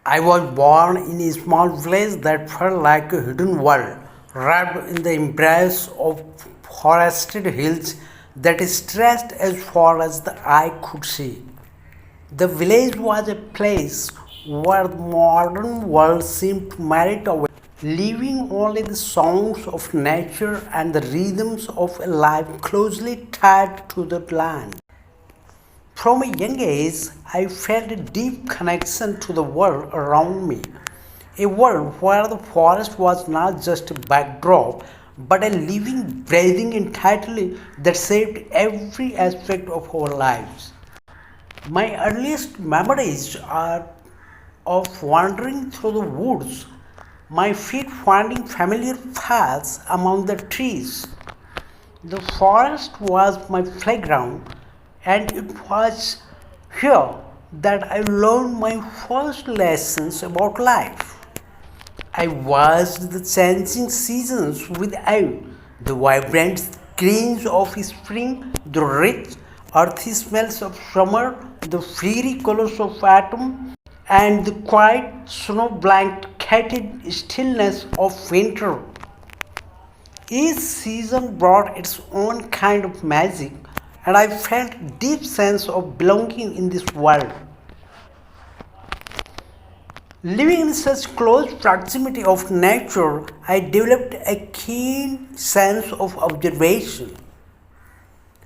I was born in a small village that felt like a hidden world, wrapped in the embrace of forested hills that stretched as far as the eye could see. The village was a place where the modern world seemed to melt away, leaving only the sounds of nature and the rhythms of a life closely tied to the land. From a young age, I felt a deep connection to the world around me. A world where the forest was not just a backdrop, but a living, breathing entity that shaped every aspect of our lives. My earliest memories are of wandering through the woods, my feet finding familiar paths among the trees. The forest was my playground, and it was here that I learned my first lessons about life. I watched the changing seasons with awe, the vibrant greens of spring, the rich, earthy smells of summer, the fiery colors of autumn, and the quiet, snow-blanketed stillness of winter. Each season brought its own kind of magic, and I felt a deep sense of belonging in this world. Living in such close proximity of nature, I developed a keen sense of observation.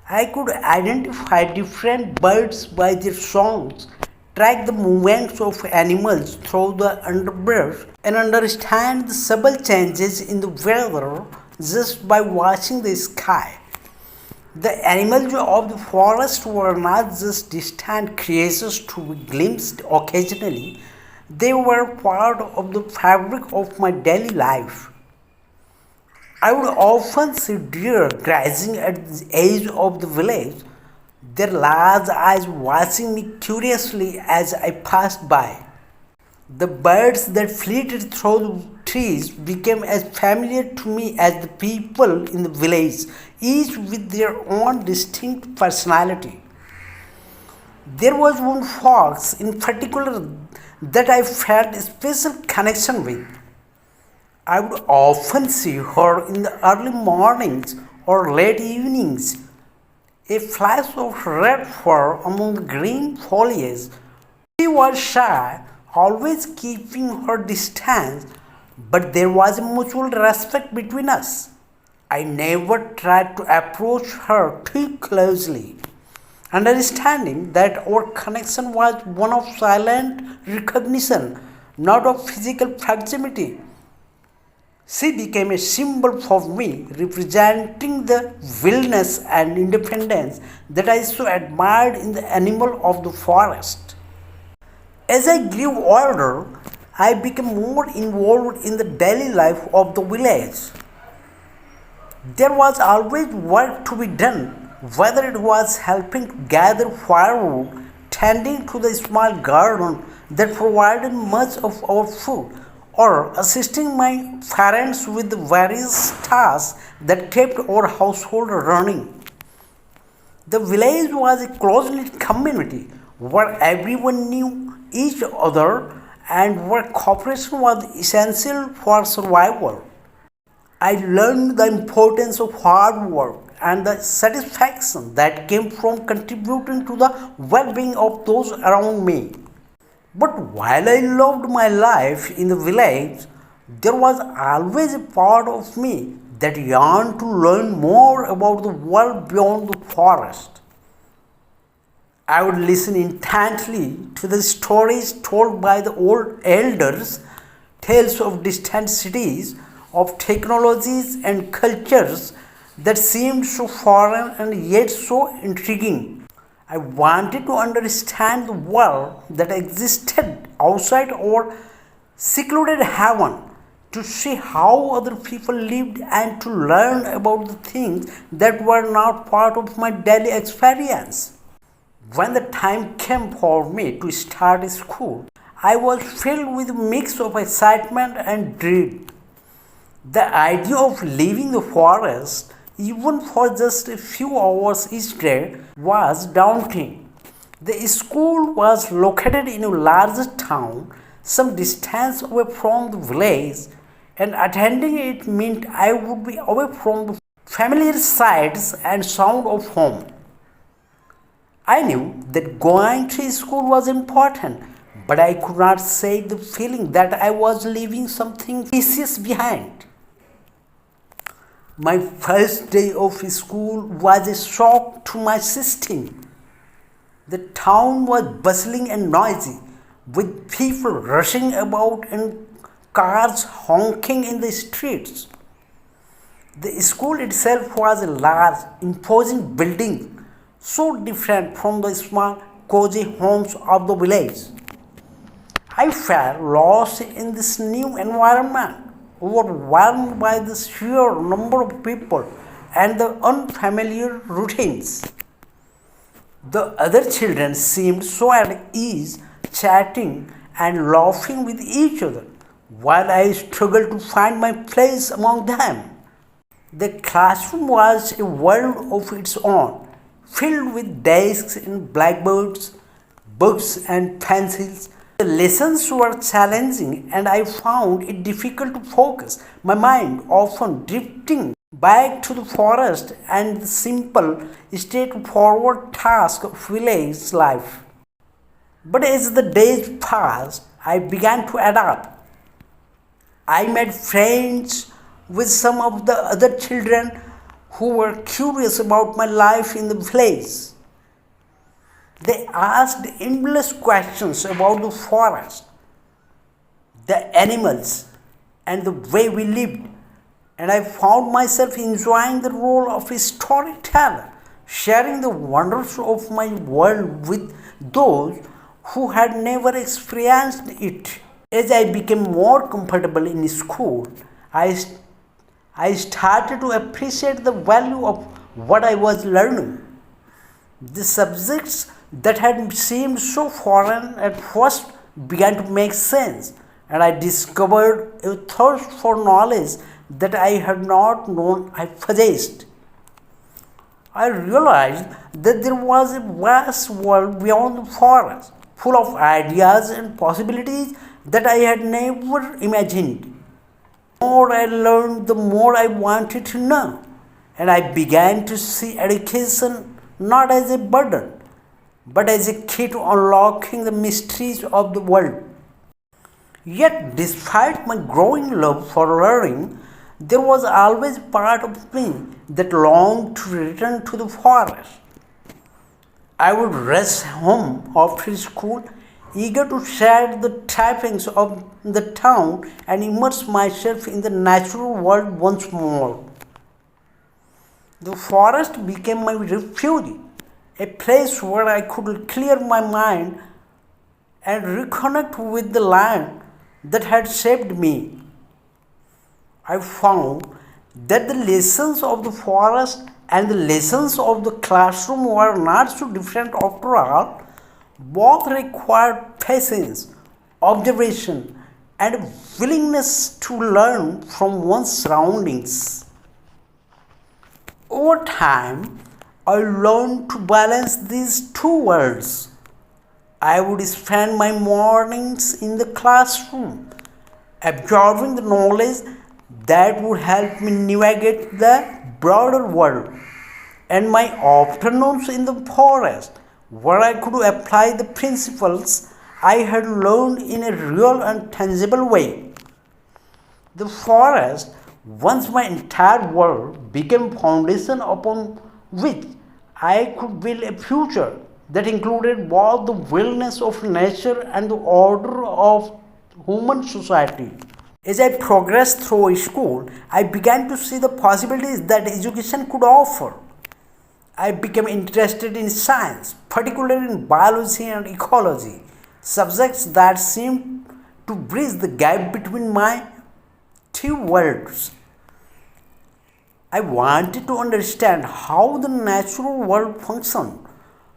I could identify different birds by their songs, track the movements of animals through the underbrush, and understand the subtle changes in the weather just by watching the sky. The animals of the forest were not just distant creatures to be glimpsed occasionally, they were part of the fabric of my daily life. I would often see deer grazing at the edge of the village, their large eyes watching me curiously as I passed by. The birds that flitted through the trees became as familiar to me as the people in the village, each with their own distinct personality. There was one fox in particular that I felt a special connection with. I would often see her in the early mornings or late evenings, a flash of red fur among the green foliage. She was shy, always keeping her distance, but there was a mutual respect between us. I never tried to approach her too closely, understanding that our connection was one of silent recognition, not of physical proximity. She became a symbol for me, representing the wildness and independence that I so admired in the animal of the forest. As I grew older, I became more involved in the daily life of the village. There was always work to be done, whether it was helping to gather firewood, tending to the small garden that provided much of our food, or assisting my parents with the various tasks that kept our household running. The village was a close-knit community where everyone knew each other and where cooperation was essential for survival. I learned the importance of hard work and the satisfaction that came from contributing to the well being of those around me. But while I loved my life in the village, there was always a part of me that yearned to learn more about the world beyond the forest. I would listen intently to the stories told by the old elders, tales of distant cities, of technologies and cultures that seemed so foreign and yet so intriguing. I wanted to understand the world that existed outside our secluded heaven, to see how other people lived and to learn about the things that were not part of my daily experience. When the time came for me to start school, I was filled with a mix of excitement and dread. The idea of leaving the forest, even for just a few hours each day, was daunting. The school was located in a large town, some distance away from the village, and attending it meant I would be away from the familiar sights and sound of home. I knew that going to school was important, but I could not shake the feeling that I was leaving something precious behind. My first day of school was a shock to my system. The town was bustling and noisy, with people rushing about and cars honking in the streets. The school itself was a large, imposing building, so different from the small, cozy homes of the village. I felt lost in this new environment, overwhelmed by the sheer number of people and the unfamiliar routines. The other children seemed so at ease, chatting and laughing with each other, while I struggled to find my place among them. The classroom was a world of its own, filled with desks and blackboards, books and pencils. The lessons were challenging and I found it difficult to focus, my mind often drifting back to the forest and the simple, straightforward task of village life. But as the days passed, I began to adapt. I made friends with some of the other children who were curious about my life in the village. They asked endless questions about the forest, the animals, and the way we lived, and I found myself enjoying the role of a storyteller, sharing the wonders of my world with those who had never experienced it. As I became more comfortable in school, I started to appreciate the value of what I was learning. The subjects that had seemed so foreign at first began to make sense, and I discovered a thirst for knowledge that I had not known I possessed. I realized that there was a vast world beyond the forest, full of ideas and possibilities that I had never imagined. The more I learned, the more I wanted to know, and I began to see education not as a burden, but as a key to unlocking the mysteries of the world. Yet, despite my growing love for learning, there was always a part of me that longed to return to the forest. I would rush home after school, eager to shed the trappings of the town and immerse myself in the natural world once more. The forest became my refuge, a place where I could clear my mind and reconnect with the land that had shaped me. I found that the lessons of the forest and the lessons of the classroom were not so different after all. Both required patience, observation, and willingness to learn from one's surroundings. Over time, I learned to balance these two worlds. I would spend my mornings in the classroom, absorbing the knowledge that would help me navigate the broader world, and my afternoons in the forest, where I could apply the principles I had learned in a real and tangible way. The forest, once my entire world, became foundation upon which I could build a future that included both the wildness of nature and the order of human society. As I progressed through school, I began to see the possibilities that education could offer. I became interested in science, particularly in biology and ecology, subjects that seemed to bridge the gap between my two worlds. I wanted to understand how the natural world functioned,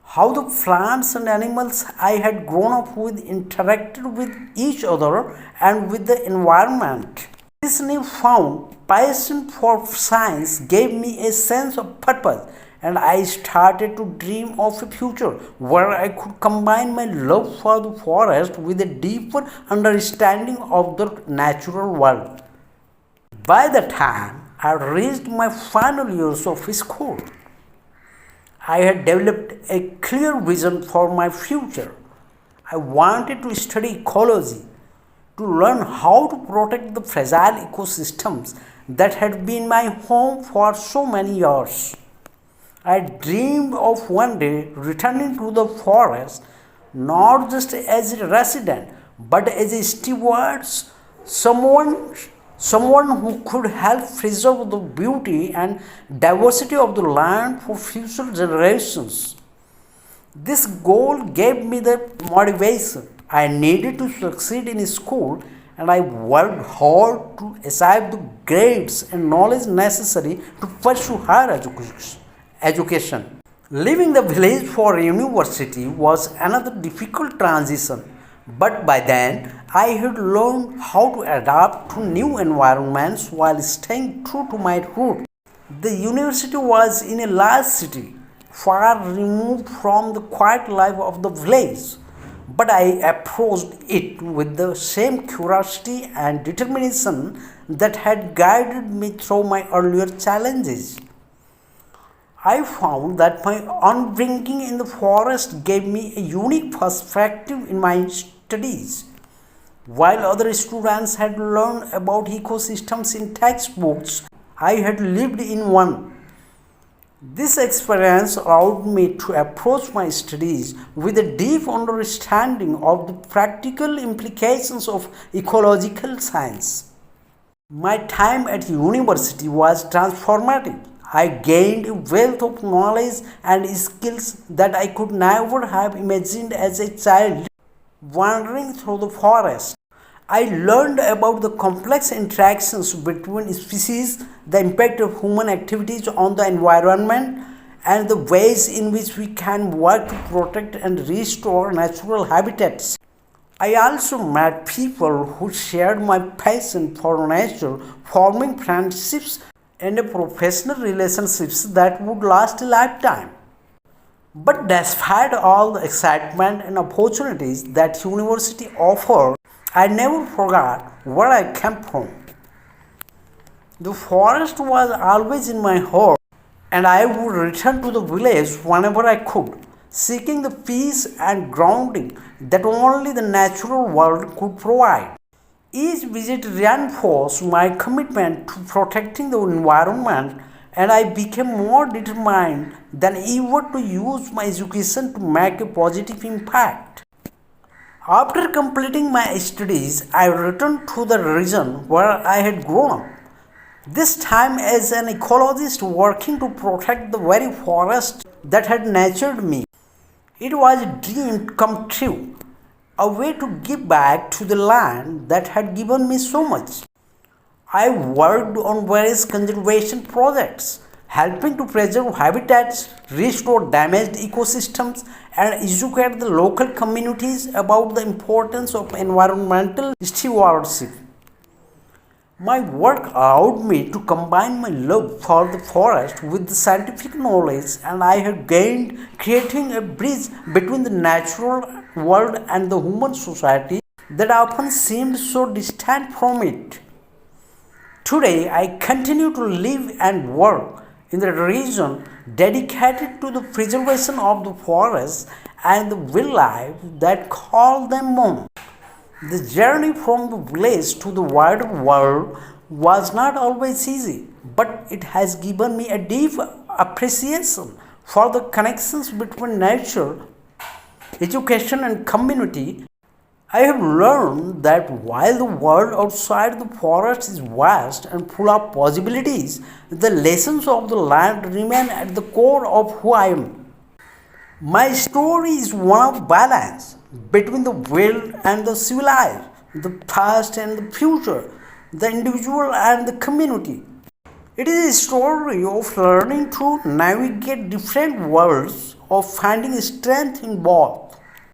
how the plants and animals I had grown up with interacted with each other and with the environment. This newfound passion for science gave me a sense of purpose and I started to dream of a future where I could combine my love for the forest with a deeper understanding of the natural world. By the time I reached my final years of school, I had developed a clear vision for my future. I wanted to study ecology, to learn how to protect the fragile ecosystems that had been my home for so many years. I dreamed of one day returning to the forest not just as a resident but as a steward, someone, someone who could help preserve the beauty and diversity of the land for future generations. This goal gave me the motivation I needed to succeed in school, and I worked hard to achieve the grades and knowledge necessary to pursue higher education. Leaving the village for university was another difficult transition, but by then I had learned how to adapt to new environments while staying true to my roots. The university was in a large city, far removed from the quiet life of the village, but I approached it with the same curiosity and determination that had guided me through my earlier challenges. I found that my upbringing in the forest gave me a unique perspective in my studies. While other students had learned about ecosystems in textbooks, I had lived in one. This experience allowed me to approach my studies with a deep understanding of the practical implications of ecological science. My time at university was transformative. I gained a wealth of knowledge and skills that I could never have imagined as a child wandering through the forest. I learned about the complex interactions between species, the impact of human activities on the environment, and the ways in which we can work to protect and restore natural habitats. I also met people who shared my passion for nature, forming friendships and professional relationships that would last a lifetime. But despite all the excitement and opportunities that university offered, I never forgot where I came from. The forest was always in my heart, and I would return to the village whenever I could, seeking the peace and grounding that only the natural world could provide. Each visit reinforced my commitment to protecting the environment, and I became more determined than ever to use my education to make a positive impact. After completing my studies, I returned to the region where I had grown up, this time as an ecologist working to protect the very forest that had nurtured me. It was a dream come true, a way to give back to the land that had given me so much. I worked on various conservation projects, helping to preserve habitats, restore damaged ecosystems, and educate the local communities about the importance of environmental stewardship. My work allowed me to combine my love for the forest with the scientific knowledge and I have gained, creating a bridge between the natural world and the human society that often seemed so distant from it. Today, I continue to live and work in the region dedicated to the preservation of the forests and the wildlife that call them home. The journey from the village to the wider world was not always easy, but it has given me a deep appreciation for the connections between nature, education, and community. I have learned that while the world outside the forest is vast and full of possibilities, the lessons of the land remain at the core of who I am. My story is one of balance between the wild and the civilized, the past and the future, the individual and the community. It is a story of learning to navigate different worlds, of finding strength in both,